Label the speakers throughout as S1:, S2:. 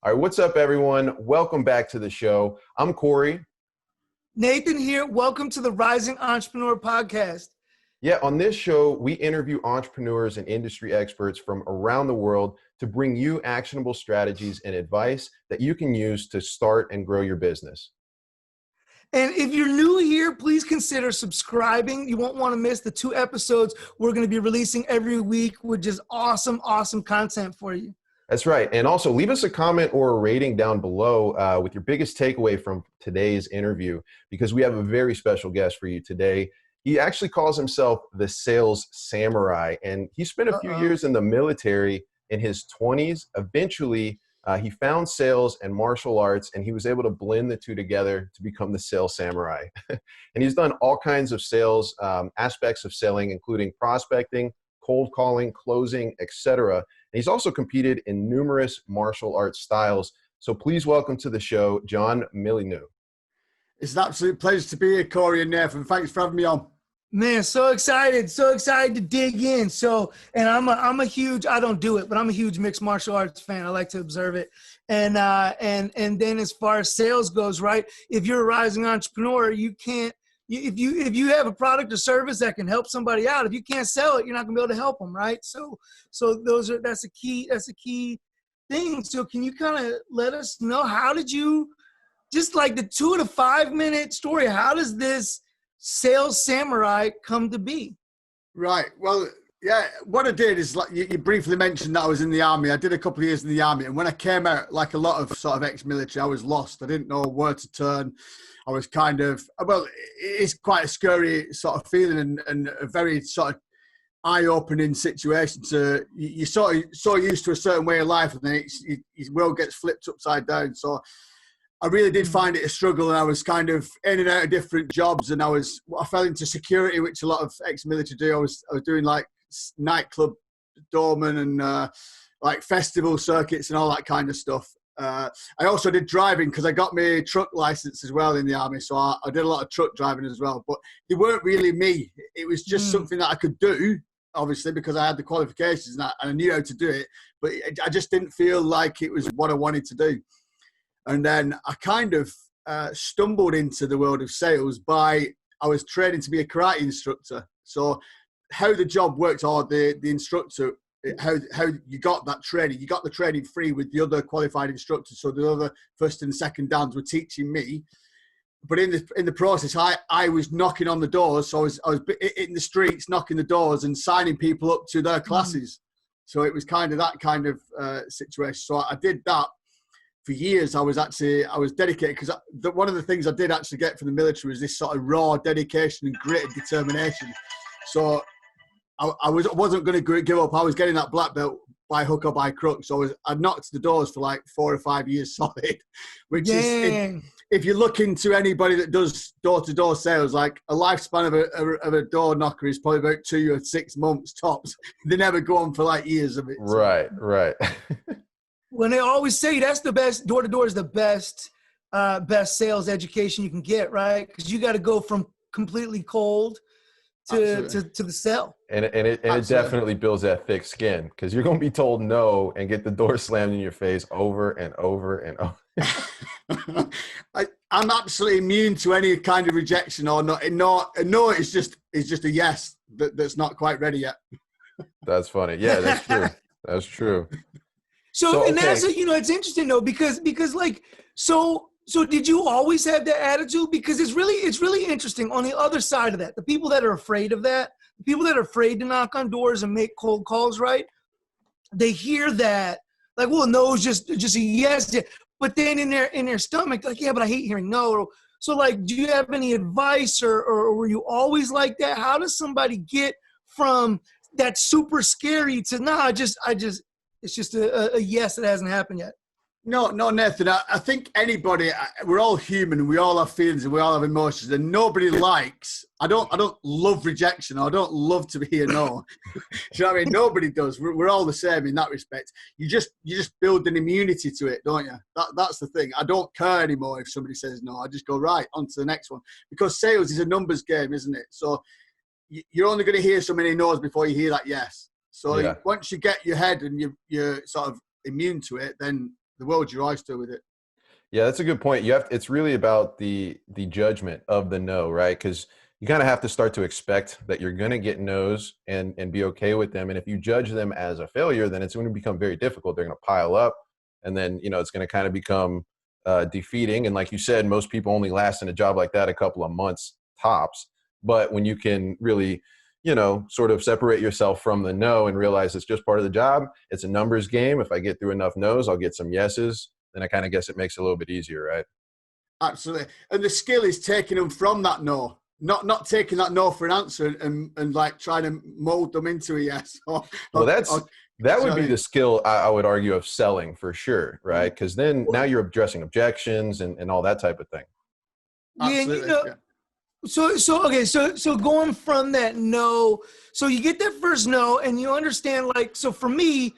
S1: All right, what's up, everyone? Welcome back to the show. I'm Corey.
S2: Nathan here. Welcome to the Rising Entrepreneur Podcast.
S1: Yeah, on this show, we interview entrepreneurs and industry experts from around the world to bring you actionable strategies and advice that you can use to start and grow your business.
S2: And if you're new here, please consider subscribing. You won't want to miss the 2 episodes we're going to be releasing every week with just awesome content for you.
S1: That's right. And also leave us a comment or a rating down below with your biggest takeaway from today's interview, because we have a very special guest for you today. He actually calls himself the sales samurai, and he spent a few years in the military in his 20s. Eventually, he found sales and martial arts, and he was able to blend the two together to become the sales samurai. And he's done all kinds of sales aspects of selling, including prospecting, cold calling, closing, etc. And he's also competed in numerous martial arts styles. So please welcome to the show, John Milinu.
S3: It's an absolute pleasure to be here, Corey and Nathan. Thanks for having me on.
S2: Man, so excited to dig in. And I'm a huge, I don't do it, but I'm a huge mixed martial arts fan. I like to observe it. And then as far as sales goes, right, if you're a rising entrepreneur, you can't, if you have a product or service that can help somebody out, if you can't sell it, you're not gonna be able to help them, right? So that's a key thing. So can you kind of let us know, how did you, just like the 2 to 5 minute story, how does this sales samurai come to be?
S3: Right. Well, yeah, what I did is, like you briefly mentioned that I was in the army. I did a couple of years in the army, and when I came out, like a lot of sort of ex-military, I was lost. I didn't know where to turn. I was kind of, well, it's quite a scary sort of feeling and a very sort of eye-opening situation. To you're so used to a certain way of life, and then your world gets flipped upside down. So I really did find it a struggle, and I was kind of in and out of different jobs, and I fell into security, which a lot of ex-military do. I was doing like nightclub doorman and like festival circuits and all that kind of stuff. I also did driving because I got my truck license as well in the army, so I did a lot of truck driving as well. But they weren't really me. It was just something that I could do, obviously, because I had the qualifications and I knew how to do it. But I just didn't feel like it was what I wanted to do. And then I kind of stumbled into the world of sales I was training to be a karate instructor. So how the job worked, or the instructor, how you got that training, you got the training free with the other qualified instructors. So the other first and second dans were teaching me. But in the process, I was knocking on the doors. So I was in the streets, knocking the doors and signing people up to their classes. So it was kind of that kind of situation. So I did that for years. I was dedicated, because one of the things I did actually get from the military was this sort of raw dedication and grit and determination. So I wasn't going to give up. I was getting that black belt by hook or by crook. So I knocked the doors for like 4 or 5 years solid, which is, if you look into anybody that does door-to-door sales, like a lifespan of a door knocker is probably about 2 or 6 months tops. They never go on for like years of it. So.
S1: Right.
S2: When they always say that's the best, door-to-door is the best sales education you can get, right? Because you got to go from completely cold to the sell. And
S1: it definitely builds that thick skin, because you're going to be told no and get the door slammed in your face over and over and over.
S3: I'm absolutely immune to any kind of rejection or not. No, it's just a yes that's not quite ready yet.
S1: That's funny. Yeah, that's true. That's true.
S2: So and that's, it's interesting though, because like, so did you always have that attitude? Because it's really interesting on the other side of that. The people that are afraid of that, the people that are afraid to knock on doors and make cold calls, right? They hear that like, well, no, it's just a yes. But then in their stomach, like, yeah, but I hate hearing no. So like, do you have any advice, or were you always like that? How does somebody get from that super scary to, it's just a yes that hasn't happened yet?
S3: No, Nathan. I think anybody, we're all human and we all have feelings and we all have emotions, and nobody likes, I don't love rejection, or I don't love to hear no. Do you know what I mean? Nobody does. We're all the same in that respect. You just build an immunity to it, don't you? That's the thing. I don't care anymore if somebody says no. I just go right on to the next one, because sales is a numbers game, isn't it? So you're only going to hear so many no's before you hear that yes. So once you get your head and you're sort of immune to it, then the world's your oyster with it.
S1: Yeah, that's a good point. It's really about the judgment of the no, right? Because you kind of have to start to expect that you're going to get no's and be okay with them. And if you judge them as a failure, then it's going to become very difficult. They're going to pile up, and then, it's going to kind of become defeating. And like you said, most people only last in a job like that a couple of months tops. But when you can really, sort of separate yourself from the no and realize it's just part of the job, it's a numbers game. If I get through enough no's, I'll get some yeses. Then I kind of guess it makes it a little bit easier, right?
S3: Absolutely. And the skill is taking them from that no, not taking that no for an answer and like trying to mold them into a yes. That
S1: would be the skill, I would argue, of selling for sure, right? Because then now you're addressing objections and all that type of thing.
S3: Absolutely.
S2: Yeah, So going from that no, so you get that first no, and you understand, like, so for me,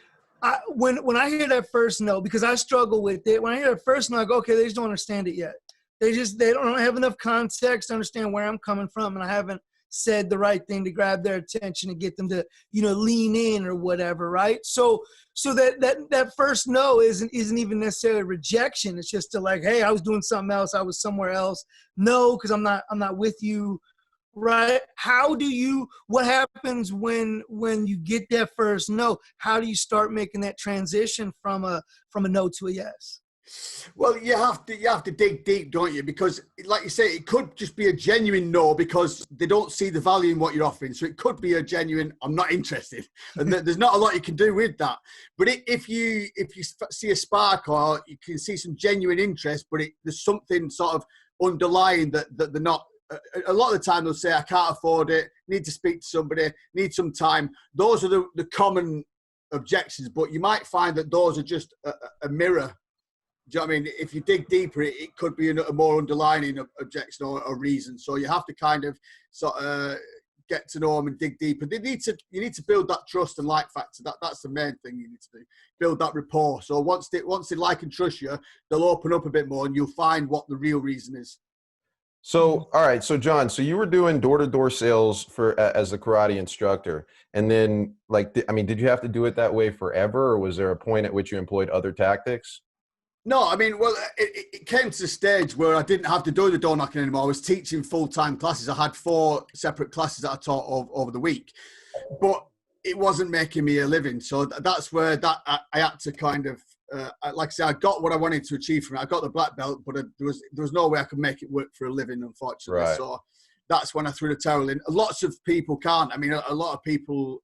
S2: when I hear that first no, because I struggle with it, when I hear that first no, I go, okay, they just don't understand it yet. They don't have enough context to understand where I'm coming from, and I haven't said the right thing to grab their attention and get them to, lean in or whatever, right? So that first no isn't even necessarily rejection. It's just like, hey, I was doing something else, I was somewhere else. No, because I'm not with you, right? What happens when you get that first no? How do you start making that transition from a no to a yes?
S3: Well, you have to dig deep, don't you? Because, like you say, it could just be a genuine no because they don't see the value in what you're offering. So it could be a genuine, I'm not interested, and there's not a lot you can do with that. But if you see a spark, or you can see some genuine interest, but there's something sort of underlying that they're not. A lot of the time they'll say, I can't afford it, need to speak to somebody, need some time. Those are the common objections, but you might find that those are just a mirror. Do you know what I mean? If you dig deeper, it could be a more underlying objection or a reason. So you have to kind of sort of get to know them and dig deeper. You need to build that trust and like factor. That's the main thing you need to do. Build that rapport. So once they like and trust you, they'll open up a bit more and you'll find what the real reason is.
S1: So, all right. So John, so you were doing door-to-door sales as a karate instructor. And then did you have to do it that way forever, or was there a point at which you employed other tactics?
S3: No, I mean, well, it came to the stage where I didn't have to do the door knocking anymore. I was teaching full-time classes. I had 4 separate classes that I taught over the week, but it wasn't making me a living. So that's where I had to kind of, like I say, I got what I wanted to achieve from it. I got the black belt, but there was no way I could make it work for a living, unfortunately. Right. So that's when I threw the towel in. Lots of people can't. I mean, a lot of people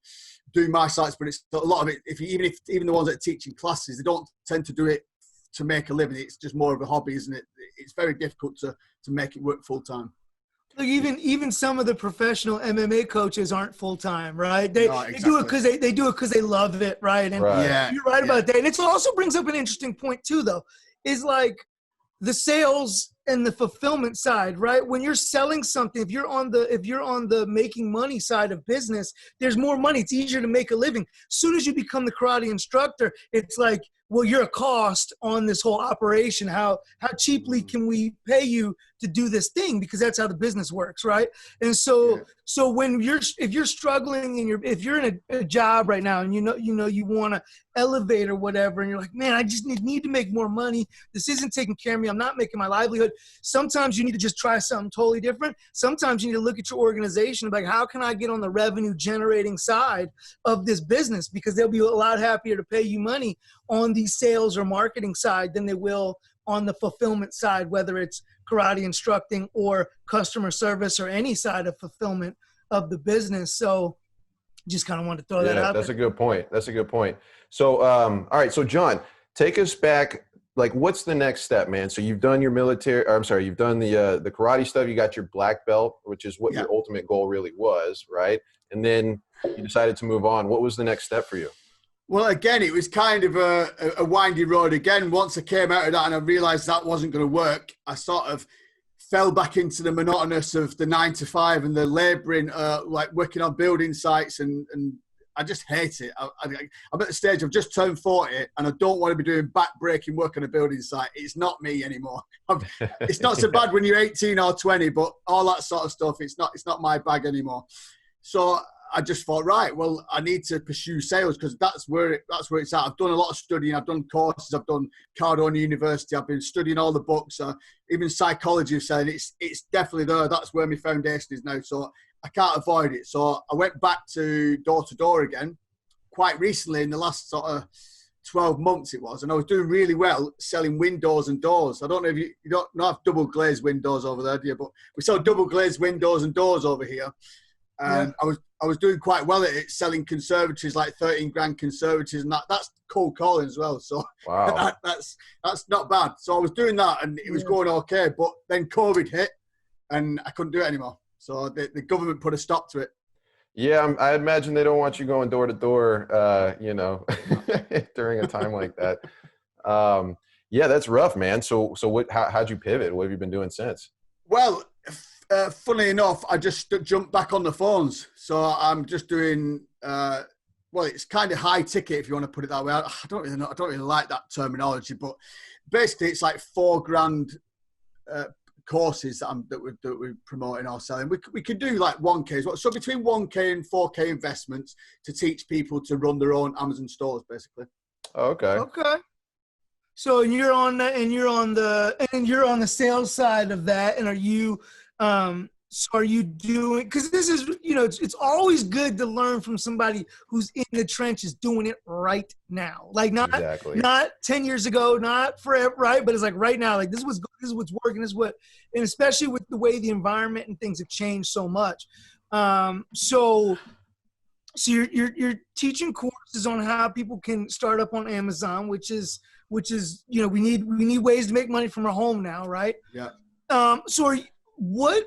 S3: do my sites, but it's a lot of it. Even the ones that are teaching classes, they don't tend to do it to make a living. It's just more of a hobby, isn't it? It's very difficult to make it work full time.
S2: Look, even some of the professional MMA coaches aren't full time, right? They do it because they do it because they love it, right? And you're right about that. And it also brings up an interesting point too, though, is like the sales and the fulfillment side, right? When you're selling something, if you're on the making money side of business, there's more money. It's easier to make a living. As soon as you become the karate instructor, it's like, well, you're a cost on this whole operation. How cheaply can we pay you to do this thing? Because that's how the business works, right? And so when if you're struggling and if you're in a job right now and you want to elevate or whatever, and you're like, man, I just need to make more money. This isn't taking care of me. I'm not making my livelihood. Sometimes you need to just try something totally different. Sometimes you need to look at your organization and be like, how can I get on the revenue generating side of this business? Because they'll be a lot happier to pay you money on the sales or marketing side than they will on the fulfillment side, whether it's karate instructing or customer service or any side of fulfillment of the business. So just kind of want to throw that out.
S1: That's a good point. So, all right. So John, take us back. Like, what's the next step, man? So you've done your you've done the karate stuff. You got your black belt, which is what your ultimate goal really was, right? And then you decided to move on. What was the next step for you?
S3: Well, again, it was kind of a windy road. Again, once I came out of that and I realized that wasn't going to work, I sort of fell back into the monotonous of the 9 to 5 and the laboring, like working on building sites, and I just hate it. I'm at the stage, I've just turned 40 and I don't want to be doing back-breaking work on a building site. It's not me anymore. It's not so bad when you're 18 or 20, but all that sort of stuff, it's not my bag anymore. So I just thought, right, well, I need to pursue sales because that's where it's at. I've done a lot of studying. I've done courses. I've done Cardone University. I've been studying all the books. Even psychology of selling. It's definitely there. That's where my foundation is now. So I can't avoid it. So I went back to door again quite recently in the last sort of 12 months it was, and I was doing really well selling windows and doors. I don't know if you don't have double glazed windows over there, do you? But we sell double glazed windows and doors over here. And I was doing quite well at it, selling conservatories, like 13 grand conservatories, and that's cold calling as well. So
S1: wow.
S3: that's not bad. So I was doing that, and it was going okay. But then COVID hit, and I couldn't do it anymore. So the government put a stop to it.
S1: Yeah, I imagine they don't want you going door to door, during a time like that. Yeah, that's rough, man. So how'd you pivot? What have you been doing since?
S3: Well, funnily enough, I just jumped back on the phones. So I'm just doing, it's kind of high ticket, if you want to put it that way. I don't really know. I don't really like that terminology, but basically it's like $4,000 courses that we're promoting or selling. We could do like 1K as well. So between 1K and 4K investments to teach people to run their own Amazon stores, basically.
S1: Okay.
S2: So you're on the sales side of that, and are you doing, because this is, it's always good to learn from somebody who's in the trenches doing it right now, like not 10 years ago, not forever, right? But it's like right now, like this is what's working, and especially with the way the environment and things have changed so much. So you're teaching courses on how people can start up on Amazon, which is we need ways to make money from our home now, right?
S3: Yeah.
S2: So what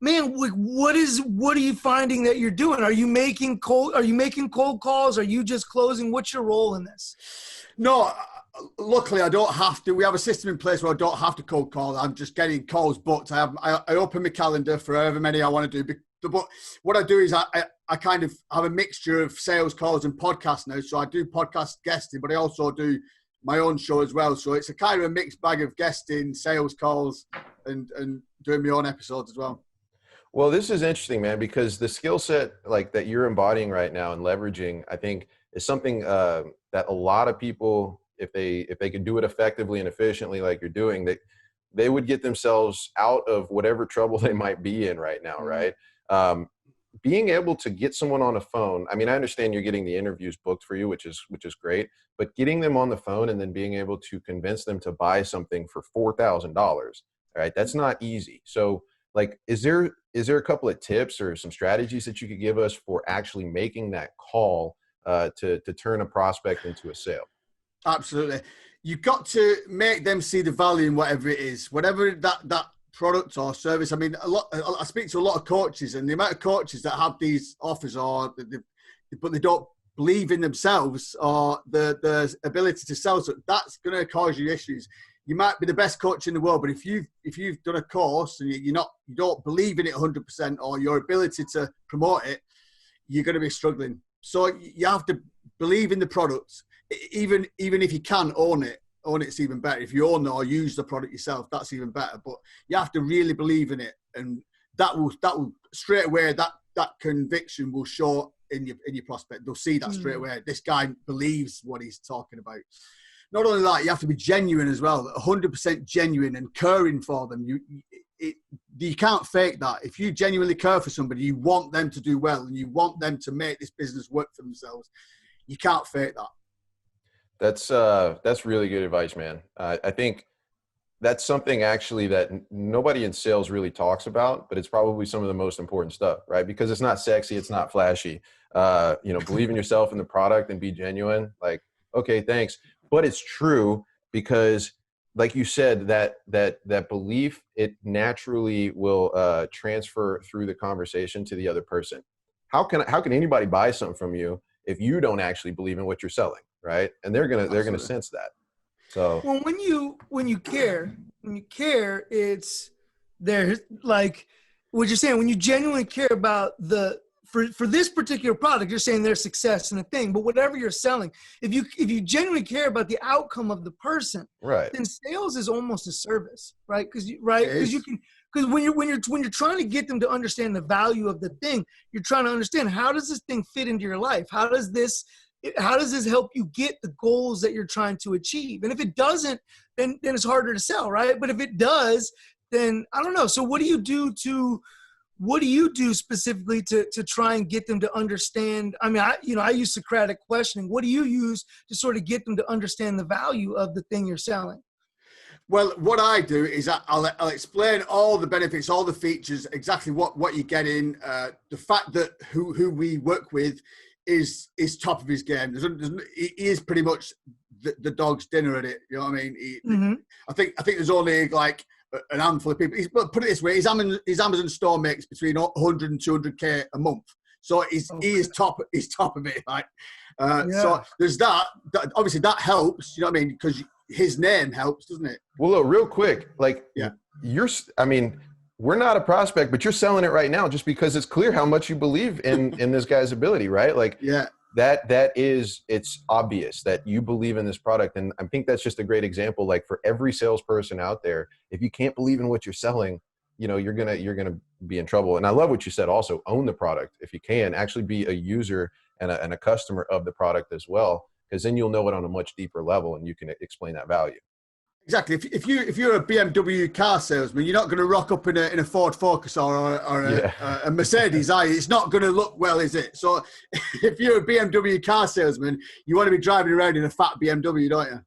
S2: are you finding that you're doing? Are you making cold calls? Are you just closing? What's your role in this?
S3: No, luckily I don't have to. We have a system in place where I don't have to cold call. I'm just getting calls booked. I open my calendar for however many I want to do. But what I do is I kind of have a mixture of sales calls and podcasts now. So I do podcast guesting, but I also do my own show as well. So it's a kind of a mixed bag of guesting, sales calls, and doing my own episodes as well.
S1: Well, this is interesting, man, because the skill set like that you're embodying right now and leveraging, I think, is something that a lot of people, if they could do it effectively and efficiently like you're doing, they would get themselves out of whatever trouble they might be in right now, right? Being able to get someone on a phone, I mean, I understand you're getting the interviews booked for you, which is great, but getting them on the phone and then being able to convince them to buy something for $4,000, right? That's not easy. So like, is there a couple of tips or some strategies that you could give us for actually making that call to turn a prospect into a sale?
S3: Absolutely. You've got to make them see the value in whatever it is, whatever that product or service. I mean, I speak to a lot of coaches, and the amount of coaches that have these offers but they don't believe in themselves or the ability to sell. So that's going to cause you issues. You might be the best coach in the world, but if you've done a course and you don't believe in it 100% or your ability to promote it, you're going to be struggling. So you have to believe in the product, even if you can own it's even better. If you own it or use the product yourself, that's even better. But you have to really believe in it, and that will straight away, that conviction will show in your prospect. They'll see that straight away. This guy believes what he's talking about. Not only that, you have to be genuine as well, 100% genuine and caring for them. You can't fake that. If you genuinely care for somebody, you want them to do well and you want them to make this business work for themselves. You can't fake that. That's really good advice, man. I think that's something actually that nobody in sales really talks about, but it's probably some of the most important stuff, right? Because it's not sexy, it's not flashy. Believe in yourself and the product and be genuine. Like, okay, thanks. But it's true because, like you said, that belief, it naturally will transfer through the conversation to the other person. How can anybody buy something from you if you don't actually believe in what you're selling, right? And they're gonna sense that. So
S2: well, when you care, it's there. Like what you're saying, when you genuinely care about for this particular product, you're saying their success in a thing, but whatever you're selling, if you genuinely care about the outcome of the person,
S1: right,
S2: then sales is almost a service, right? Because because when you're trying to get them to understand the value of the thing, you're trying to understand, how does this thing fit into your life? How does this help you get the goals that you're trying to achieve? And if it doesn't, then it's harder to sell, right? But if it does, then I don't know. So what do you do specifically to try and get them to understand? I mean, I use Socratic questioning. What do you use to sort of get them to understand the value of the thing you're selling?
S3: Well, what I do is I'll explain all the benefits, all the features, exactly what you're getting. The fact that who we work with is top of his game. He is pretty much the dog's dinner at it. You know what I mean? I think there's only like an handful of people. But put it this way: his Amazon store makes between 100 and 200K a month. So he is top of it. Like, so there's that. Obviously, that helps. You know what I mean? Because his name helps, doesn't it?
S1: Well, look, real quick, like we're not a prospect, but you're selling it right now just because it's clear how much you believe in this guy's ability, right? Like, it's obvious that you believe in this product. And I think that's just a great example. Like, for every salesperson out there, if you can't believe in what you're selling, you know, you're gonna be in trouble. And I love what you said. Also, own the product if you can. Actually, be a user and a customer of the product as well, because then you'll know it on a much deeper level, and you can explain that value.
S3: Exactly. If you're a BMW car salesman, you're not going to rock up in a Ford Focus or a Mercedes, are you? It's not going to look well, is it? So if you're a BMW car salesman, you want to be driving around in a fat BMW, don't you?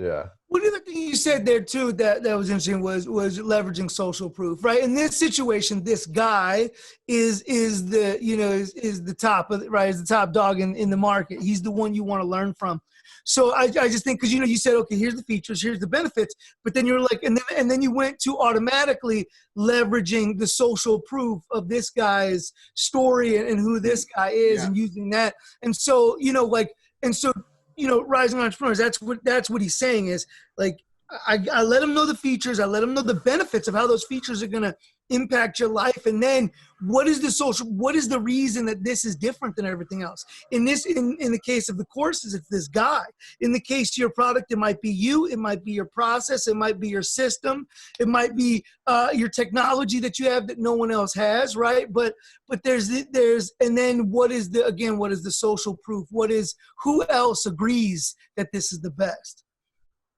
S1: Yeah.
S2: One other thing you said there too that was interesting was leveraging social proof, right? In this situation, this guy is the top of right, is the top dog in the market. He's the one you want to learn from. So I just think, because you said, okay, here's the features, here's the benefits, but then you're like, and then you went to automatically leveraging the social proof of this guy's story and who this guy is, and using that. And so rising entrepreneurs, that's what he's saying is, like, I let them know the features, I let them know the benefits of how those features are going to impact your life, and then what is the reason that this is different than everything else? In the case of the courses, it's this guy. In the case of your product, it might be you, it might be your process, it might be your system, it might be your technology that you have that no one else has, right? But there's and then what is the social proof? Who else agrees that this is the best?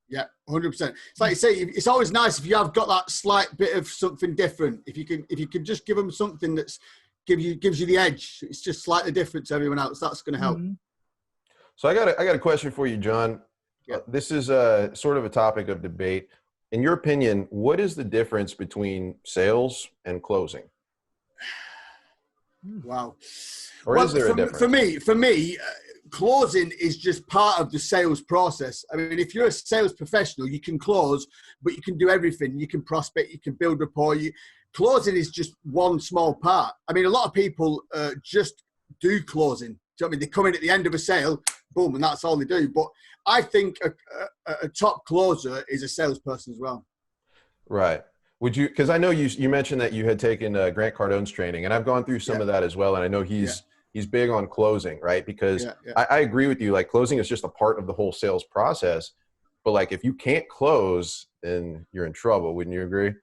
S3: Yeah, 100%. It's like you say, it's always nice if you have got that slight bit of something different. If you can just give them something that's gives you the edge. It's just slightly different to everyone else. That's going to help.
S2: Mm-hmm.
S1: So I got a question for you, John.
S3: Yeah.
S1: This is sort of a topic of debate. In your opinion, what is the difference between sales and closing?
S3: Wow.
S1: Or is there a difference?
S3: For me, closing is just part of the sales process. I mean, if you're a sales professional, you can close, but you can do everything. You can prospect, you can build rapport. Closing is just one small part. I mean, a lot of people just do closing. Do you know what I mean? They come in at the end of a sale, boom, and that's all they do. But I think a top closer is a salesperson as well.
S1: Right. Would you, because I know you mentioned that you had taken Grant Cardone's training, and I've gone through some of that as well. And I know he's big on closing, right? Because I agree with you. Like, closing is just a part of the whole sales process. But like, if you can't close, then you're in trouble. Wouldn't you agree?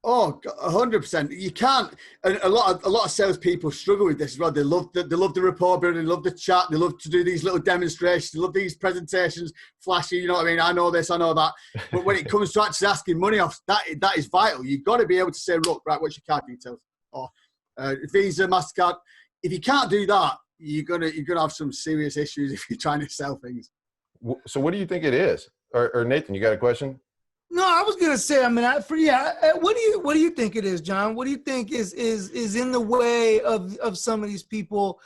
S3: Oh, 100%. You can't. And a lot of salespeople struggle with this as well. They love the rapport building. They love the chat. They love to do these little demonstrations. They love these presentations, flashy. You know what I mean? I know this, I know that. But when it comes to actually asking money off, that is vital. You've got to be able to say, look, right, what's your card details? Or Visa, MasterCard. If you can't do that, you're gonna have some serious issues if you're trying to sell things.
S1: So what do you think it is? Or Nathan, you got a question?
S2: No, I was gonna say. I mean, what do you think it is, John? What do you think is in the way of some of these people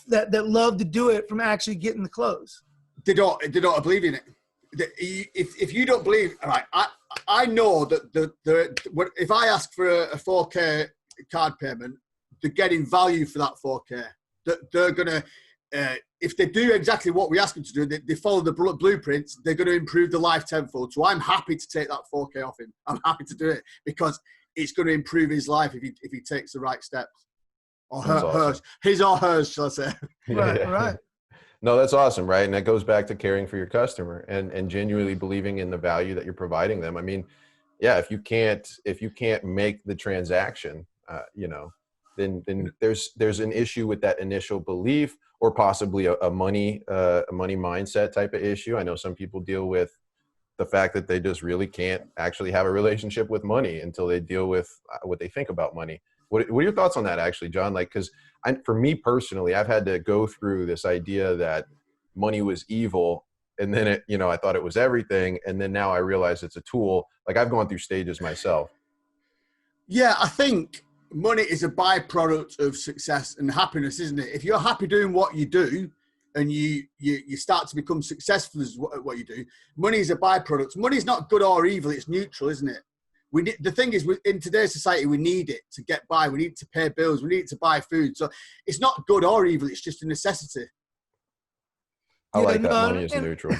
S2: that love to do it from actually getting the close?
S3: They don't believe in it. If you don't believe, all right, I know that if I ask for a 4K card payment, they're getting value for that 4K. They're gonna. If they do exactly what we ask them to do, they follow the blueprints, they're going to improve the life tenfold. So I'm happy to take that 4K off him. I'm happy to do it because it's going to improve his life if he takes the right steps. Or hers. His or hers, shall I say.
S2: Right.
S1: No, that's awesome, right? And that goes back to caring for your customer and genuinely believing in the value that you're providing them. I mean, yeah, if you can't make the transaction, you know, then there's an issue with that initial belief, or possibly a money mindset type of issue. I know some people deal with the fact that they just really can't actually have a relationship with money until they deal with what they think about money. What are your thoughts on that, actually, John? Like, because for me personally, I've had to go through this idea that money was evil, and then I thought it was everything, and then now I realize it's a tool. Like, I've gone through stages myself.
S3: Yeah, I think money is a byproduct of success and happiness, isn't it? If you're happy doing what you do, and you start to become successful at what you do, money is a byproduct. Money is not good or evil; it's neutral, isn't it? The thing is, in today's society, we need it to get by. We need it to pay bills. We need it to buy food. So it's not good or evil; it's just a necessity.
S1: I like that money is neutral.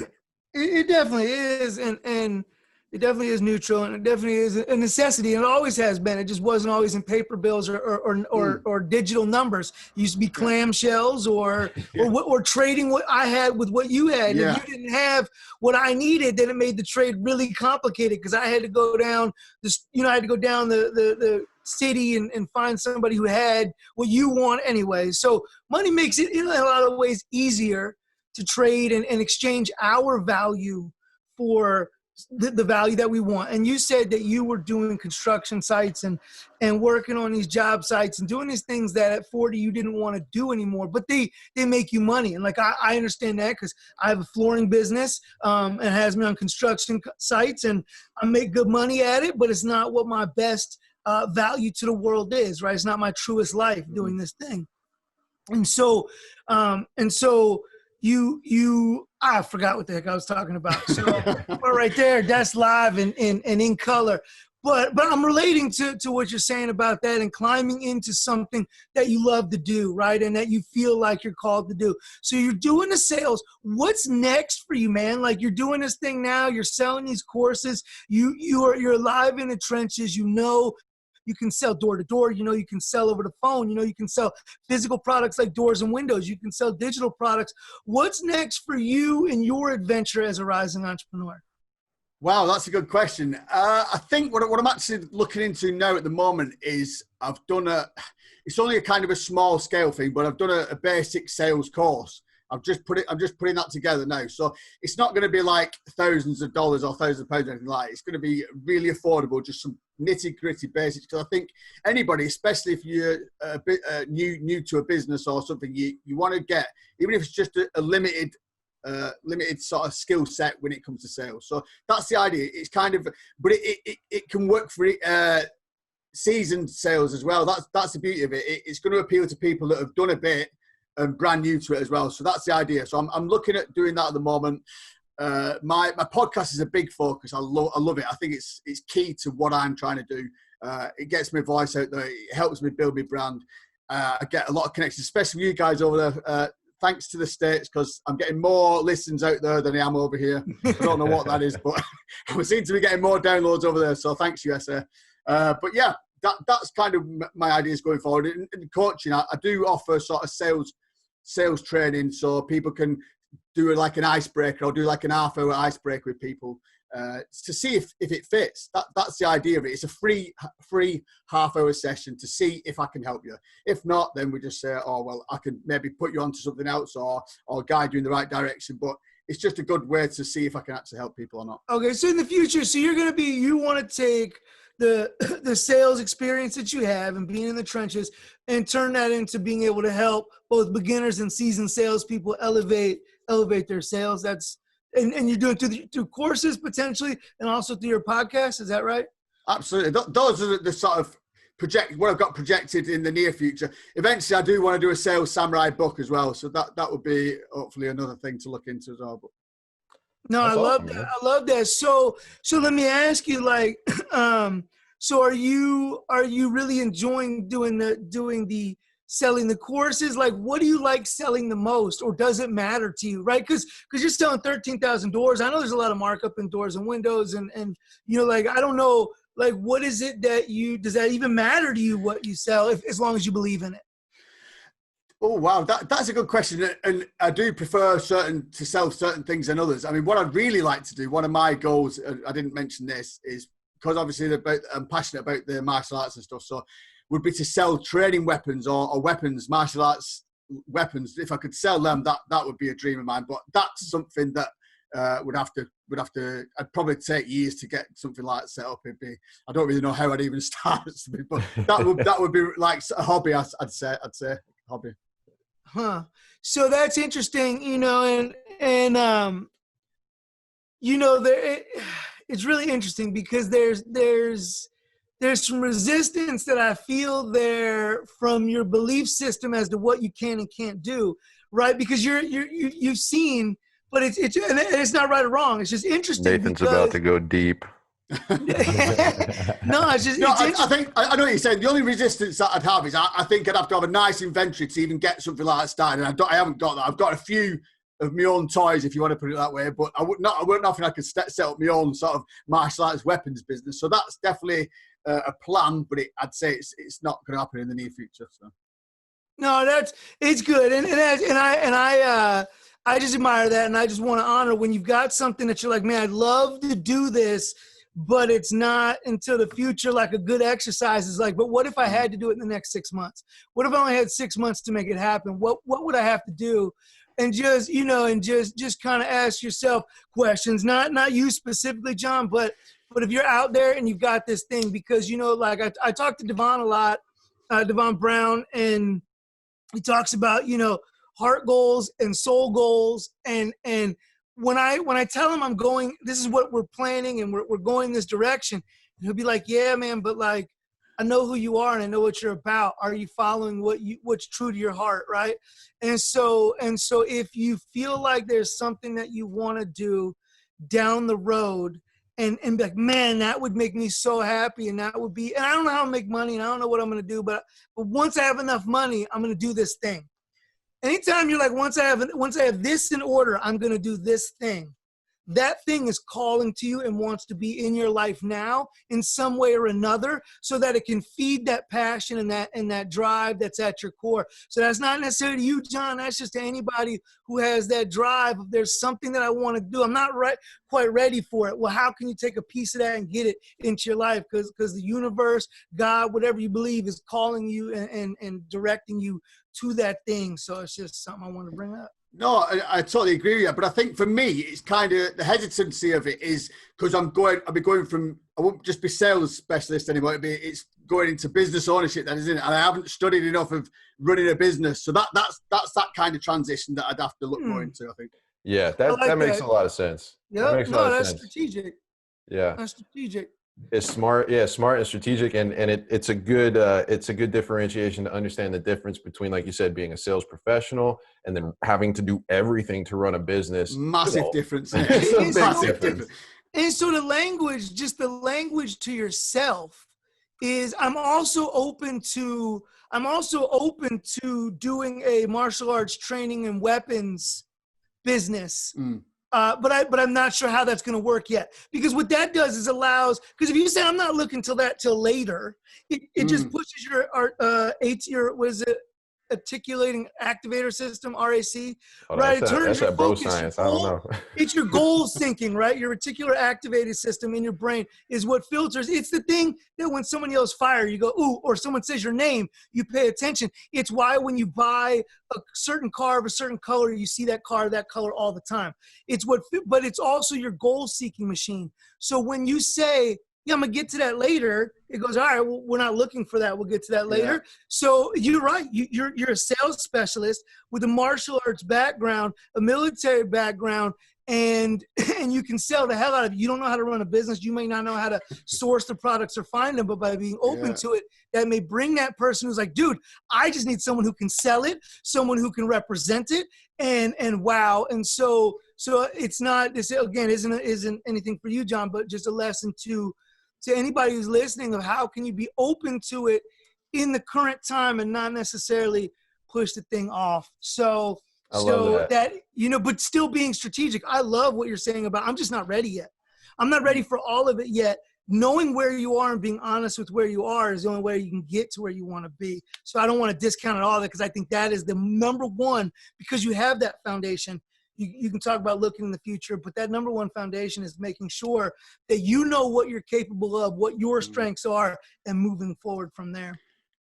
S2: It definitely is, and it definitely is neutral, and it definitely is a necessity, and it always has been. It just wasn't always in paper bills or digital numbers. It used to be clamshells or trading what I had with what you had.
S3: Yeah.
S2: If you didn't have what I needed, then it made the trade really complicated, because I had to go down the city and find somebody who had what you want anyway. So money makes it in a lot of ways easier to trade and exchange our value for the value that we want. And you said that you were doing construction sites and working on these job sites and doing these things that at 40 you didn't want to do anymore, but they make you money. And like, I understand that, because I have a flooring business and has me on construction sites, and I make good money at it, but it's not what my best value to the world is, right? It's not my truest life doing this thing. And so I forgot what the heck I was talking about. So, but right there, that's live and in color. But I'm relating to what you're saying about that, and climbing into something that you love to do, right? And that you feel like you're called to do. So you're doing the sales. What's next for you, man? Like, you're doing this thing now. You're selling these courses. You're live in the trenches. You can sell door to door. You can sell over the phone. You can sell physical products like doors and windows. You can sell digital products. What's next for you in your adventure as a rising entrepreneur?
S3: Wow, that's a good question. I think what I'm actually looking into now at the moment is it's only a kind of a small scale thing, but I've done a basic sales course. I'm just putting that together now. So it's not going to be like thousands of dollars or thousands of pounds or anything like that. It's going to be really affordable, just some nitty gritty basics. Because I think anybody, especially if you're a bit new to a business or something, you want to get, even if it's just a limited sort of skill set when it comes to sales. So that's the idea. It's kind of, but it can work for seasoned sales as well. That's the beauty of it. It's going to appeal to people that have done a bit and brand new to it as well. So that's the idea. So I'm looking at doing that at the moment. My podcast is a big focus. I love it. I think it's key to what I'm trying to do. It gets my voice out there. It helps me build my brand. I get a lot of connections, especially with you guys over there. Thanks to the States, because I'm getting more listens out there than I am over here. I don't know what that is, but we seem to be getting more downloads over there. So thanks, USA. But yeah, that's kind of my ideas going forward. In coaching, I do offer sort of sales training, so people can do like an icebreaker or do like an half-hour icebreaker with people to see if it fits. That's the idea of it. It's a free half-hour session to see if I can help you. If not, then we just say, oh, well, I can maybe put you onto something else or guide you in the right direction. But it's just a good way to see if I can actually help people or not.
S2: Okay, so in the future, you want to take the sales experience that you have and being in the trenches and turn that into being able to help both beginners and seasoned salespeople elevate their sales. And you're doing through courses potentially, and also through your podcast. Is that right?
S3: Absolutely. Those are the sort of what I've got projected in the near future. Eventually, I do want to do a sales samurai book as well. So that would be hopefully another thing to look into as well. But
S2: no, I love that. I love that. So let me ask you, like, so are you really enjoying doing the selling the courses? Like, what do you like selling the most, or does it matter to you, right? Because you're selling 13,000 doors. I know there's a lot of markup in doors and windows, and like, I don't know, like, what is it that does that even matter to you what you sell, as long as you believe in it?
S3: Oh, wow. That's a good question. And I do prefer to sell certain things than others. I mean, what I'd really like to do, one of my goals, I didn't mention this, is because obviously I'm passionate about the martial arts and stuff, so would be to sell training weapons or weapons, martial arts weapons. If I could sell them, that would be a dream of mine. But that's something that would have to. I'd probably take years to get something like that set up. I don't really know how I'd even start, but that would be like a hobby. I'd say hobby.
S2: Huh. So that's interesting, you know, and you know, it's really interesting because there's some resistance that I feel there from your belief system as to what you can and can't do, right? Because you've seen, but it's not right or wrong. It's just interesting.
S1: Nathan's about to go deep.
S2: No, it's just.
S3: No, I think I know what you're saying. The only resistance that I'd have is I think I'd have to have a nice inventory to even get something like that started. And I haven't got that. I've got a few of my own toys, if you want to put it that way, but I wouldn't nothing I could set up my own sort of martial arts weapons business. So that's definitely a plan, but I'd say it's not going to happen in the near future. So.
S2: No, it's good, and I just admire that, and I just want to honor when you've got something that you're like, man, I'd love to do this, but it's not until the future. Like a good exercise is like, but what if I had to do it in the next 6 months? What if I only had 6 months to make it happen? What would I have to do? And just, you know, and just kind of ask yourself questions, not you specifically, John, but if you're out there and you've got this thing, because, you know, like I talk to Devon a lot, Devon Brown, and he talks about, you know, heart goals and soul goals. And when I tell him I'm going, this is what we're planning and we're going this direction, and he'll be like, yeah, man, but like, I know who you are and I know what you're about. Are you following what's true to your heart, right? And so if you feel like there's something that you want to do down the road and be like, man, that would make me so happy, and that would be, and I don't know how to make money and I don't know what I'm going to do, but once I have enough money, I'm going to do this thing. Anytime you're like, once I have this in order, I'm going to do this thing. That thing is calling to you and wants to be in your life now in some way or another, so that it can feed that passion and that drive that's at your core. So that's not necessarily you, John. That's just to anybody who has that drive. If there's something that I want to do, I'm not quite ready for it. Well, how can you take a piece of that and get it into your life? Because the universe, God, whatever you believe, is calling you and directing you to that thing. So it's just something I want to bring up.
S3: No, I totally agree with you. But I think for me, it's kind of the hesitancy of it is because I'll be going from, I won't just be sales specialist anymore. It's going into business ownership, that isn't it? And I haven't studied enough of running a business. So that's that kind of transition that I'd have to look more into, I think.
S1: Yeah, that makes a lot of sense.
S2: Yeah, that's strategic.
S1: Yeah.
S2: That's strategic.
S1: It's smart. Yeah, smart and strategic. And it's a good differentiation to understand the difference between, like you said, being a sales professional and then having to do everything to run a business.
S3: Massive difference.
S1: It's a big difference.
S2: And so the language to yourself is, I'm also open to doing a martial arts training and weapons business. But I'm not sure how that's going to work yet, because what that does is allows, because if you say I'm not looking till later, it just pushes your what is it, articulating activator system, RAC, right?
S1: That's that bro science. I don't know.
S2: It's your goal syncing, right? Your reticular activated system in your brain is what filters. It's the thing that when someone yells fire, you go, ooh, or someone says your name, you pay attention. It's why when you buy a certain car of a certain color, you see that car, that color all the time. But it's also your goal seeking machine. So when you say, yeah, I'm gonna get to that later, it goes, all right, well, we're not looking for that. We'll get to that later. Yeah. So you're right. You're a sales specialist with a martial arts background, a military background, and you can sell the hell out of it. You don't know how to run a business. You may not know how to source the products or find them, but by being open to it, that may bring that person who's like, dude, I just need someone who can sell it, someone who can represent it, and wow. And so it's not, this again isn't anything for you, John, but just a lesson to anybody who's listening of how can you be open to it in the current time and not necessarily push the thing off. So that, you know, but still being strategic. I love what you're saying about, I'm just not ready yet. I'm not ready for all of it yet. Knowing where you are and being honest with where you are is the only way you can get to where you want to be. So I don't want to discount all that, because I think that is the number one, because you have that foundation. you can talk about looking in the future, but that number one foundation is making sure that you know what you're capable of, what your strengths are, and moving forward from there.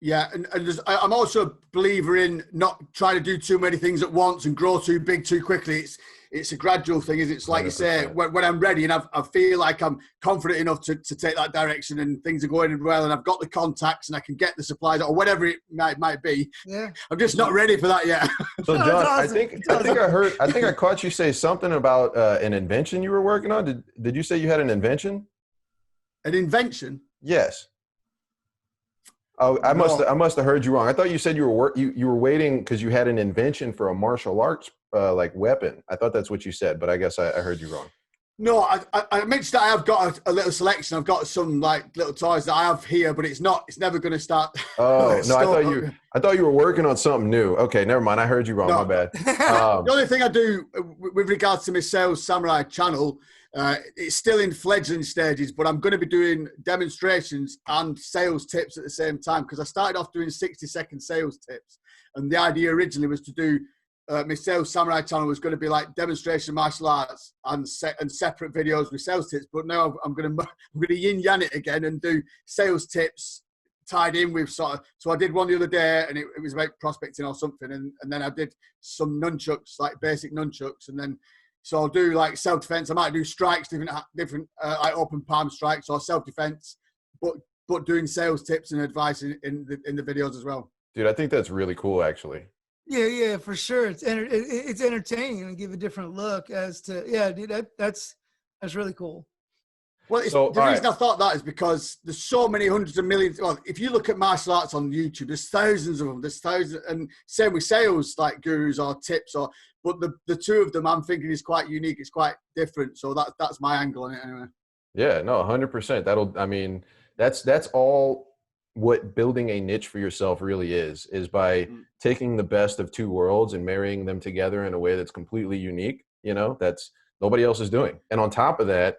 S3: Yeah, and I'm also a believer in not trying to do too many things at once and grow too big too quickly. It's a gradual thing. It's like 100%. You say, when I'm ready and I feel like I'm confident enough to take that direction and things are going well and I've got the contacts and I can get the supplies or whatever it might be. Yeah, I'm just not ready for that yet.
S1: So John, awesome. I think I caught you say something about an invention you were working on. Did you say you had an invention?
S3: An invention?
S1: Yes. Oh, I must have heard you wrong. I thought you said you were waiting because you had an invention for a martial arts like weapon. I thought that's what you said, but I guess I heard you wrong.
S3: No, I mentioned that I have got a little selection. I've got some like little toys that I have here, but it's never going to start.
S1: Oh no, I thought you were working on something new. Okay, never mind. I heard you wrong. No. My bad.
S3: The only thing I do with regards to my Sales Samurai channel, it's still in fledgling stages, but I'm going to be doing demonstrations and sales tips at the same time because I started off doing 60-second sales tips, and the idea originally was to do my Sales Samurai channel was going to be like demonstration martial arts and separate videos with sales tips. But now I'm going to yin yang it again and do sales tips tied in with sort of. So I did one the other day, and it was about prospecting or something, and then I did some nunchucks, like basic nunchucks, and then. So I'll do like self-defense. I might do strikes, different like open palm strikes or self-defense, but doing sales tips and advice in the videos as well.
S1: Dude, I think that's really cool, actually.
S2: Yeah, for sure. It's entertaining and give a different look as to dude. That's really cool.
S3: Well, the reason I thought that is because there's so many hundreds of millions. Well, if you look at martial arts on YouTube, there's thousands of them. There's thousands, and same with sales like gurus or tips but the two of them I'm thinking is quite unique. It's quite different. So that's my angle on it anyway.
S1: Yeah, no, 100%. That's all what building a niche for yourself really is by taking the best of two worlds and marrying them together in a way that's completely unique. That's nobody else is doing. And on top of that,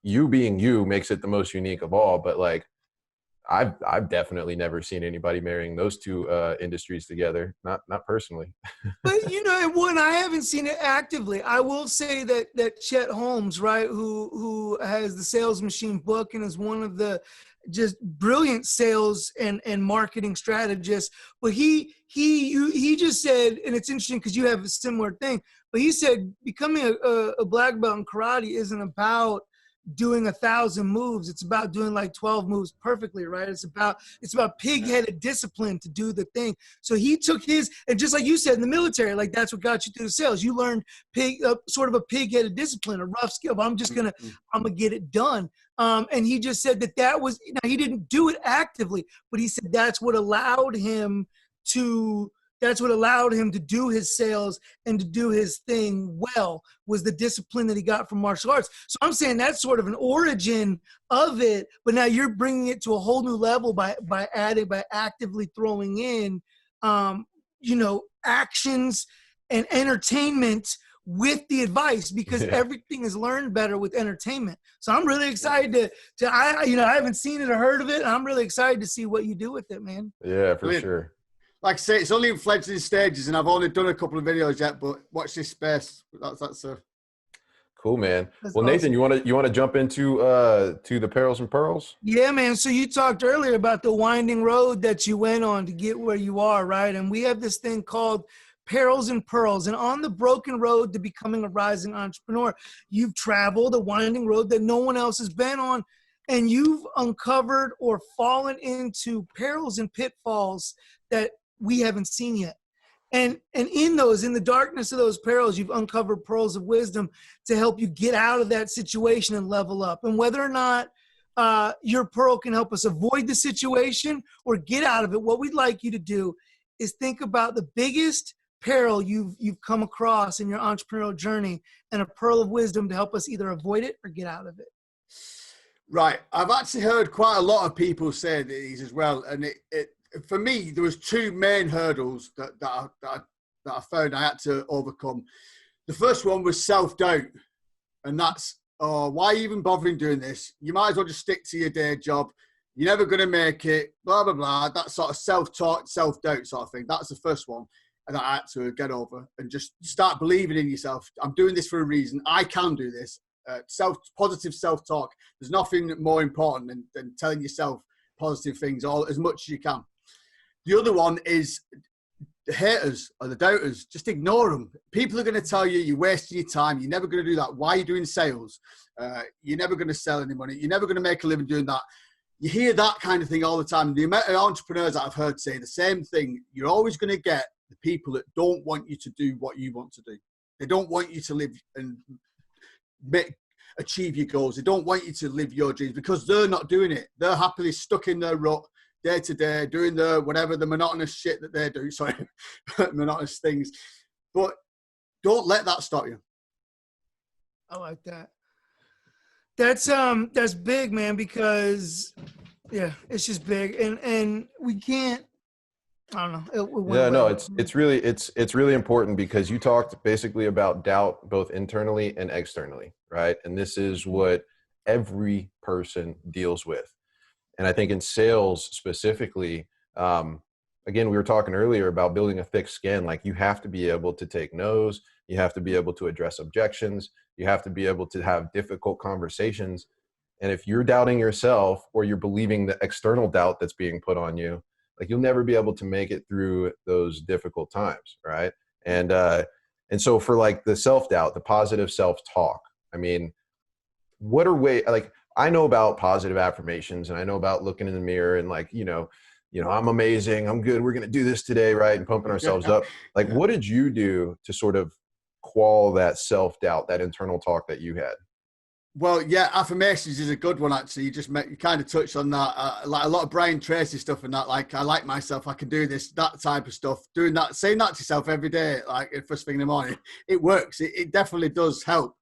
S1: you being you makes it the most unique of all. But like, I've definitely never seen anybody marrying those two industries together. Not personally.
S2: But when I haven't seen it actively, I will say that Chet Holmes, right, who has the Sales Machine book and is one of the just brilliant sales and marketing strategists. But he just said, and it's interesting because you have a similar thing. But he said becoming a black belt in karate isn't about doing 1,000 moves. It's about doing like 12 moves perfectly, right? It's about pig-headed discipline to do the thing. So he took his, and just like you said in the military, like that's what got you through the sales. You learned sort of a pig-headed discipline, a rough skill. But I'm gonna get it done. And he just said that was, he didn't do it actively, but he said that's what allowed him to do his sales and to do his thing well, was the discipline that he got from martial arts. So I'm saying that's sort of an origin of it, but now you're bringing it to a whole new level by actively throwing in, actions and entertainment with the advice, because everything is learned better with entertainment. So I'm really excited I haven't seen it or heard of it. And I'm really excited to see what you do with it, man.
S1: Yeah, for sure.
S3: Like I say, it's only in fledgling stages, and I've only done a couple of videos yet. But watch this space. That's
S1: cool, man.
S2: That's
S1: well,
S2: awesome.
S1: Nathan, you want to jump into to the Perils and Pearls?
S2: Yeah, man. So you talked earlier about the winding road that you went on to get where you are, right? And we have this thing called Perils and Pearls. And on the broken road to becoming a rising entrepreneur, you've traveled a winding road that no one else has been on, and you've uncovered or fallen into perils and pitfalls that we haven't seen yet. And in the darkness of those perils, you've uncovered pearls of wisdom to help you get out of that situation and level up. And whether or not your pearl can help us avoid the situation or get out of it, what we'd like you to do is think about the biggest peril you've come across in your entrepreneurial journey and a pearl of wisdom to help us either avoid it or get out of it.
S3: Right. I've actually heard quite a lot of people say these as well. And it for me, there was two main hurdles that I found I had to overcome. The first one was self-doubt. And that's, why even bothering doing this? You might as well just stick to your day job. You're never going to make it, blah, blah, blah. That sort of self-talk, self-doubt sort of thing. That's the first one. that I had to get over, and just start believing in yourself. I'm doing this for a reason. I can do this. Positive self-talk. There's nothing more important than telling yourself positive things as much as you can. The other one is the haters or the doubters. Just ignore them. People are going to tell you you're wasting your time. You're never going to do that. Why are you doing sales? You're never going to sell any money. You're never going to make a living doing that. You hear that kind of thing all the time. The amount of entrepreneurs that I've heard say the same thing, you're always going to get the people that don't want you to do what you want to do. They don't want you to live and achieve your goals. They don't want you to live your dreams because they're not doing it. They're happily stuck in their rut day to day, doing the monotonous shit that they do. Sorry, monotonous things. But don't let that stop you.
S2: I like that. That's big, man, because yeah, it's just big, and we can't. I don't know.
S1: Yeah, no, it's really important because you talked basically about doubt both internally and externally, right? And this is what every person deals with. And I think in sales specifically, again, we were talking earlier about building a thick skin. Like you have to be able to take no's, you have to be able to address objections, you have to be able to have difficult conversations. And if you're doubting yourself or you're believing the external doubt that's being put on you, like you'll never be able to make it through those difficult times, right? And so for like the self-doubt, the positive self-talk, I mean, what are like I know about positive affirmations and I know about looking in the mirror and like, you know, I'm amazing, I'm good, we're gonna do this today, right? And pumping ourselves up. Like, what did you do to sort of quell that self-doubt, that internal talk that you had?
S3: Well, yeah, affirmations is a good one, actually. You kind of touched on that. Like a lot of Brian Tracy stuff and that, like, I like myself, I can do this, that type of stuff. Doing that, saying that to yourself every day, like first thing in the morning, it works. It definitely does help.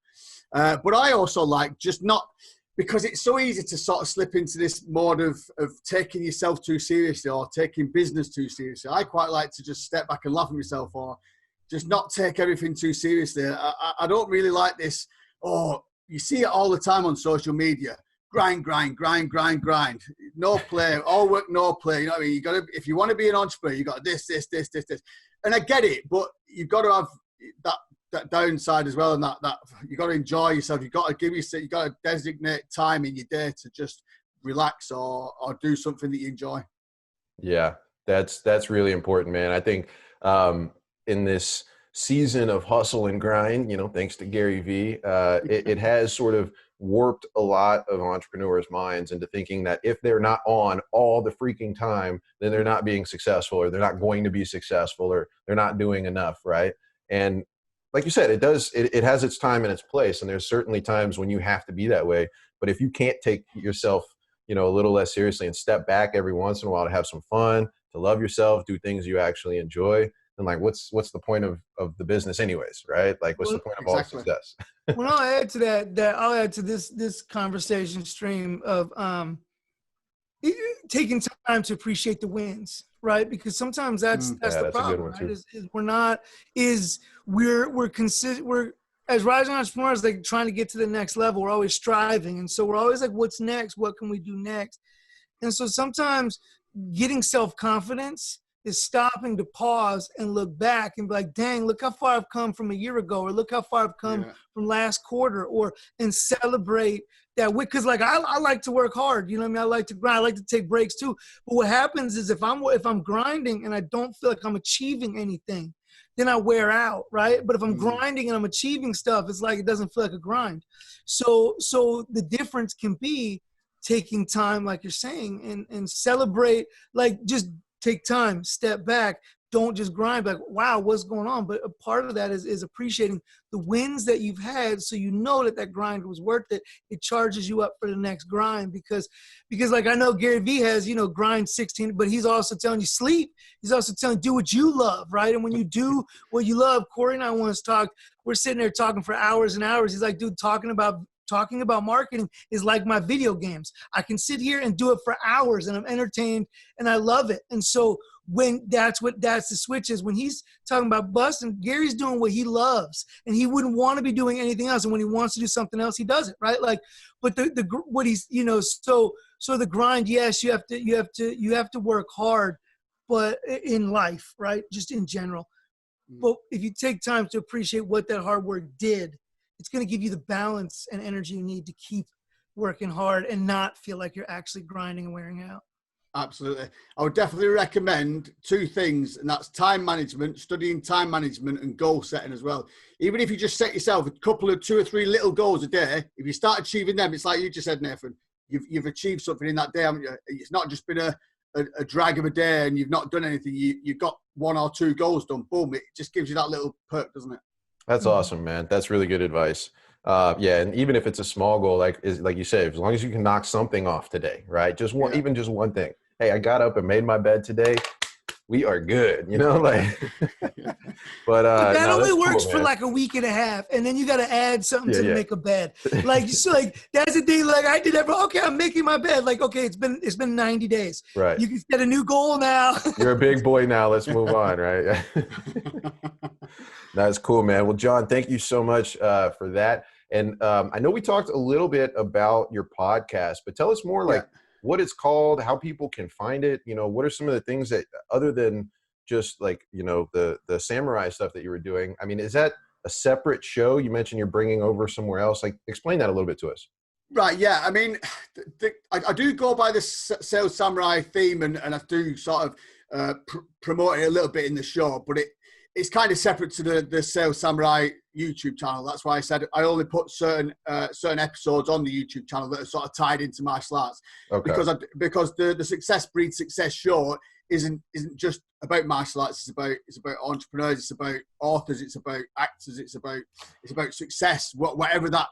S3: But I also like just not, because it's so easy to sort of slip into this mode of taking yourself too seriously or taking business too seriously. I quite like to just step back and laugh at myself or just not take everything too seriously. I don't really like this, you see it all the time on social media. Grind. No play, all work, no play. You know what I mean? You got to, if you want to be an entrepreneur, you got this. And I get it, but you've got to have that downside as well. And that you got to enjoy yourself. You got to designate time in your day to just relax or do something that you enjoy.
S1: Yeah, that's really important, man. I think in this season of hustle and grind, thanks to Gary Vee, it has sort of warped a lot of entrepreneurs' minds into thinking that if they're not on all the freaking time, then they're not being successful or they're not going to be successful or they're not doing enough, right? And like you said, it has its time and its place. And there's certainly times when you have to be that way. But if you can't take yourself, a little less seriously and step back every once in a while to have some fun, to love yourself, do things you actually enjoy, then like what's the point of the business anyways, right? Like what's the point of all success?
S2: Well, I'll add to that I'll add to this conversation stream of taking time to appreciate the wins, right? Because sometimes that's the problem, right? We're as rising entrepreneurs, like trying to get to the next level. We're always striving, and so we're always like, what's next? What can we do next? And so sometimes getting self-confidence is stopping to pause and look back and be like, dang, look how far I've come from a year ago, or look how far I've come from last quarter, and celebrate that. Because like I like to work hard, you know what I mean? I like to grind, I like to take breaks too. But what happens is if I'm grinding and I don't feel like I'm achieving anything, then I wear out, right? But if I'm grinding and I'm achieving stuff, it's like it doesn't feel like a grind. So the difference can be taking time, like you're saying, and celebrate, like just take time, step back, don't just grind like, wow, what's going on? But a part of that is appreciating the wins that you've had, so you know that grind was worth it. It charges you up for the next grind because like I know Gary Vee has, grind 16, but he's also telling you sleep. He's also telling you do what you love, right? And when you do what you love, Corey and I once talked, we're sitting there talking for hours and hours. He's like, dude, talking about marketing is like my video games. I can sit here and do it for hours and I'm entertained and I love it. And so when that's the switch is, when he's talking about busting, Gary's doing what he loves and he wouldn't want to be doing anything else. And when he wants to do something else, he does it, right? Like, but what he's, so the grind, yes, you have to work hard, but in life, right? Just in general. But if you take time to appreciate what that hard work did, it's going to give you the balance and energy you need to keep working hard and not feel like you're actually grinding and wearing out.
S3: Absolutely. I would definitely recommend 2 things, and that's time management, studying time management, and goal setting as well. Even if you just set yourself a couple of 2 or 3 little goals a day, if you start achieving them, it's like you just said, Nathan, you've achieved something in that day, haven't you? It's not just been a drag of a day and you've not done anything. You've got 1 or 2 goals done. Boom. It just gives you that little perk, doesn't it?
S1: That's awesome, man. That's really good advice. Yeah, and even if it's a small goal, like you say, as long as you can knock something off today, right? Just one, even just one thing. Hey, I got up and made my bed today. We are good, like. But
S2: that only works for like a week and a half, and then you got to add something to make a bed. Like, so like that's the thing. Like I did that. Okay, I'm making my bed. Like, okay, it's been 90 days.
S1: Right.
S2: You can set a new goal now.
S1: You're a big boy now. Let's move on, right? That's cool, man. Well, John, thank you so much for that. And I know we talked a little bit about your podcast, but tell us more, like what it's called, how people can find it. What are some of the things that, other than just like, the samurai stuff that you were doing? I mean, is that a separate show? You mentioned you're bringing over somewhere else. Like, explain that a little bit to us.
S3: Right. Yeah. I mean, I do go by the Sales Samurai theme, and I do sort of promote it a little bit in the show, but it's kind of separate to the Sales Samurai YouTube channel. That's why I said I only put certain episodes on the YouTube channel that are sort of tied into martial arts. Okay. Because the Success Breeds Success show isn't just about martial arts. It's about entrepreneurs. It's about authors. It's about actors. It's about success. Whatever that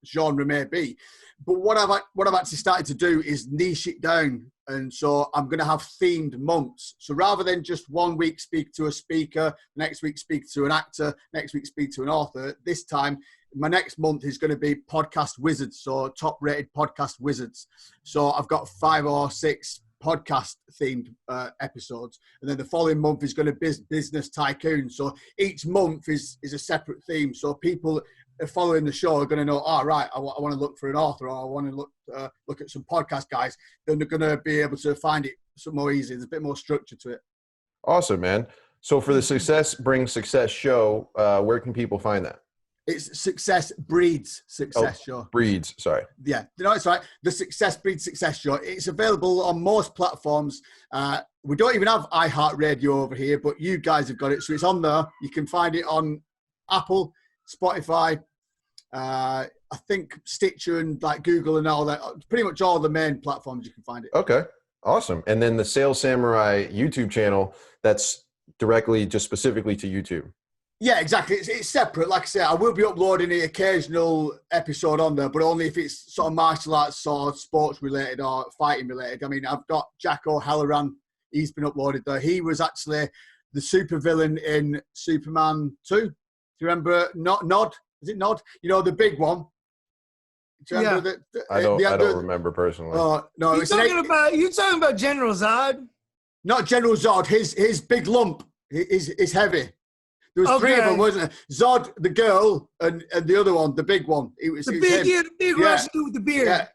S3: genre may be. But what I've actually started to do is niche it down. And so I'm going to have themed months. So rather than just 1 week speak to a speaker, next week speak to an actor, next week speak to an author, this time my next month is going to be podcast wizards. So top rated podcast wizards. So I've got 5 or 6 podcast themed episodes, and then the following month is going to be business tycoon. So each month is a separate theme. So people following the show are going to know, right, I want to look for an author, or I want to look at some podcast guys. Then they're going to be able to find it some more easy. There's a bit more structure to it.
S1: Awesome, man. So for the Success Brings Success show, where can people find that?
S3: It's Success Breeds Success show.
S1: Breeds, sorry.
S3: Yeah, it's right. The Success Breeds Success show. It's available on most platforms. We don't even have iHeartRadio over here, but you guys have got it, so it's on there. You can find it on Apple, Spotify, I think Stitcher, and like Google and all that. Pretty much all the main platforms you can find it. Okay,
S1: awesome. And then the Sales Samurai YouTube channel, that's directly just specifically to YouTube.
S3: Yeah, exactly. It's separate. Like I say, I will be uploading the occasional episode on there, but only if it's sort of martial arts or sports related or fighting related. I mean, I've got Jack O'Halloran. He's been uploaded there. He was actually the supervillain in Superman 2. Do you remember Nod? Is it Nod? The big one.
S1: Do you remember I don't remember personally.
S3: No,
S2: you're talking about General Zod?
S3: Not General Zod. His big lump is heavy. There was 3 of them, wasn't there? Zod, the girl, and the other one, the big one.
S2: The big Russian dude with the beard.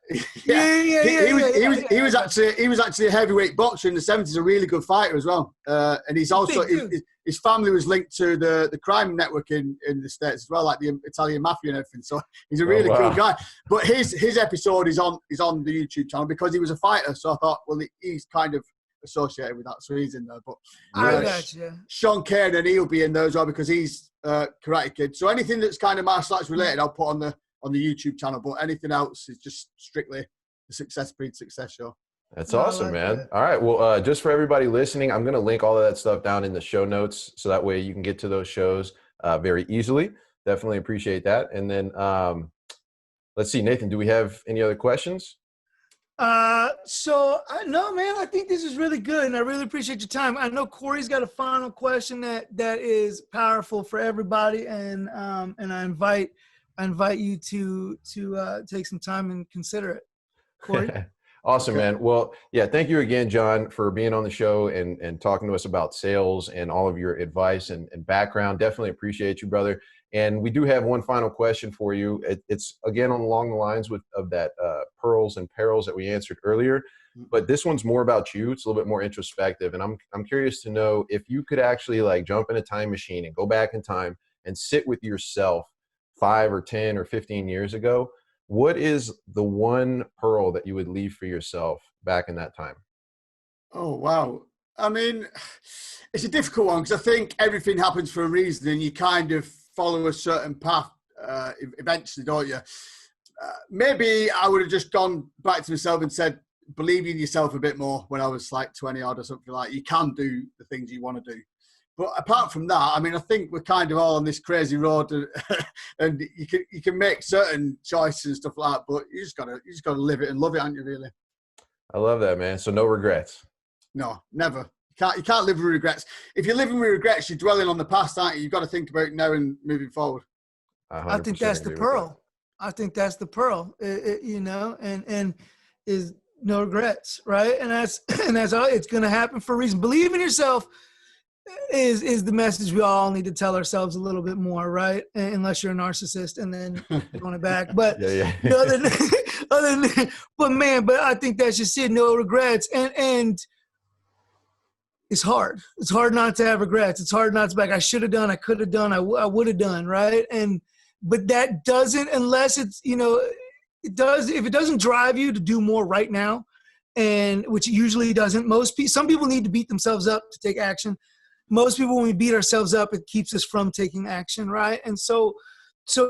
S3: He was actually a heavyweight boxer in the 70s, a really good fighter as well. And he's also his family was linked to the crime network in the States as well, like the Italian mafia and everything. So he's a really cool guy. But his episode is on the YouTube channel because he was a fighter. So I thought, well, he's kind of associated with that, so he's in there. But
S2: I got you.
S3: Sean Cairn, and he'll be in there as well because he's Karate Kid. So anything that's kind of martial arts related, I'll put on the YouTube channel. But anything else is just strictly the Success Breeds Success show.
S1: That's awesome, man. All right. Well, just for everybody listening, I'm going to link all of that stuff down in the show notes, so that way you can get to those shows very easily. Definitely appreciate that. And then let's see, Nathan, do we have any other questions?
S2: No, man, I think this is really good, and I really appreciate your time. I know Corey's got a final question that is powerful for everybody, and I invite you to take some time and consider it. Corey?
S1: Awesome, man. Well, yeah, thank you again, John, for being on the show and talking to us about sales and all of your advice and background. Definitely appreciate you, brother. And we do have one final question for you. It's again along the lines of that Pearls and Perils that we answered earlier. but this one's more about you. It's a little bit more introspective. And I'm curious to know if you could actually like jump in a time machine and go back in time and sit with yourself 5 or 10 or 15 years ago, what is the one pearl that you would leave for yourself back in that time?
S3: Oh, wow. I mean, it's a difficult one because I think everything happens for a reason and you kind of follow a certain path eventually, don't you? Maybe I would have just gone back to myself and said, believe in yourself a bit more when I was like 20 odd or something like that. You can do the things you want to do. But apart from that, I mean, I think we're kind of all on this crazy road and you can make certain choices and stuff like that, but you just gotta live it and love it, aren't you, really?
S1: I love that, man. So no regrets.
S3: No, never. You can't live with regrets. If you're living with regrets, you're dwelling on the past, aren't you? You've got to think about now and moving forward.
S2: I think that's the pearl. I think that's the pearl, you know, and is no regrets, right? And that's all. It's going to happen for a reason. Believe in yourself is the message we all need to tell ourselves a little bit more, right? Unless you're a narcissist, and then going it back. But
S1: yeah.
S2: But I think that's just it. No regrets, and it's hard. It's hard not to have regrets. It's hard not to be like, I should have done, I could have done, I would have done, right? But that doesn't, unless it's, you know, it does, if it doesn't drive you to do more right now, and which it usually doesn't, some people need to beat themselves up to take action. Most people, when we beat ourselves up, it keeps us from taking action, right? And so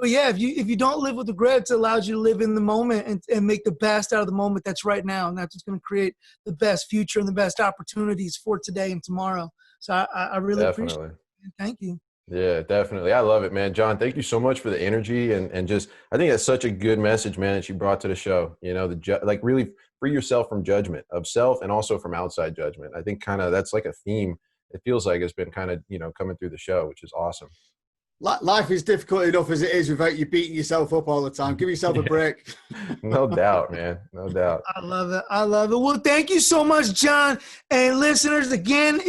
S2: yeah, if you don't live with regrets, it allows you to live in the moment and make the best out of the moment that's right now. And that's what's going to create the best future and the best opportunities for today and tomorrow. So I really appreciate it. Thank you.
S1: Yeah, definitely. I love it, man. John, thank you so much for the energy and just, I think that's such a good message, man, that you brought to the show. You know, like really free yourself from judgment of self and also from outside judgment. I think kind of that's like a theme. It feels like it's been kind of, you know, coming through the show, which is awesome.
S3: Life is difficult enough as it is without you beating yourself up all the time. Give yourself a break.
S1: No doubt, man. No doubt.
S2: I love it. I love it. Well, thank you so much, John. And listeners, again,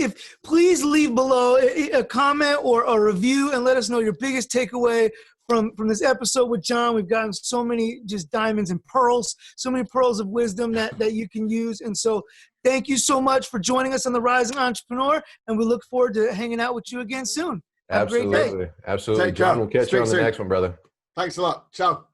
S2: please leave below a comment or a review and let us know your biggest takeaway from this episode with John. We've gotten so many just diamonds and pearls, so many pearls of wisdom that you can use. And so thank you so much for joining us on The Rising Entrepreneur. And we look forward to hanging out with you again soon. Have
S1: Absolutely.
S2: a great day.
S1: Absolutely. John, we'll catch you on the next one, brother.
S3: Thanks a lot. Ciao.